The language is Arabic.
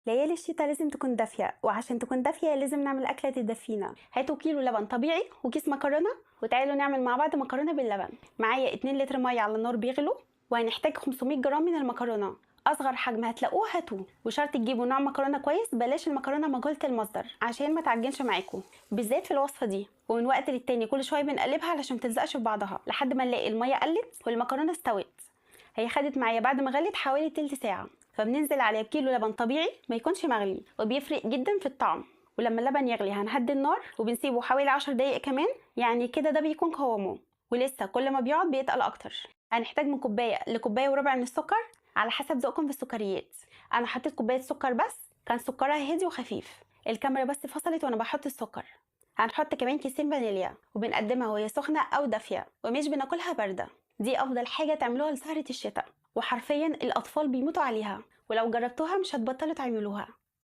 ليالي الشتاء لازم تكون دافية، وعشان تكون دافية لازم نعمل أكلة تدفينا. هاتوا كيلو لبن طبيعي وكيس مكرونة وتعالوا نعمل مع بعض مكرونة باللبن. معايا 2 لتر مية على النار بيغلوا، وهنحتاج 500 جرام من المكرونة. أصغر حجم هتلاقوه هاتوه، وشرط تجيبوا نوع مكرونة كويس، بلاش المكرونة مجهولة المصدر عشان ما تعجنش معاكم بالذات في الوصفة دي. ومن وقت للتاني كل شوية بنقلبها علشان متلزقش في بعضها لحد ما نلاقي المية قلت والمكرونة استوت. هي خدت معايا بعد ما غلت حوالي تلت ساعة. فبننزل عليها بكيلو لبن طبيعي ما يكونش مغلي، وبيفرق جدا في الطعم. ولما اللبن يغلي هنهدي النار وبنسيبه حوالي 10 دقايق كمان، يعني كده ده بيكون قوامه. ولسه كل ما بيقعد بيتقل اكتر. هنحتاج من كوبايه لكوبايه وربع من السكر على حسب ذوقكم في السكريات. انا حطيت كوبايه سكر بس، كان سكرها هادي وخفيف. الكاميرا بس فصلت وانا بحط السكر. هنحط كمان كيسين فانيليا وبنقدمها وهي سخنه او دافيه، ومش بناكلها بارده. دي افضل حاجه تعملوها لسهره الشتاء، وحرفيا الاطفال بيموتوا عليها. ولو جربتوها مش هتبطلوا تعملوها.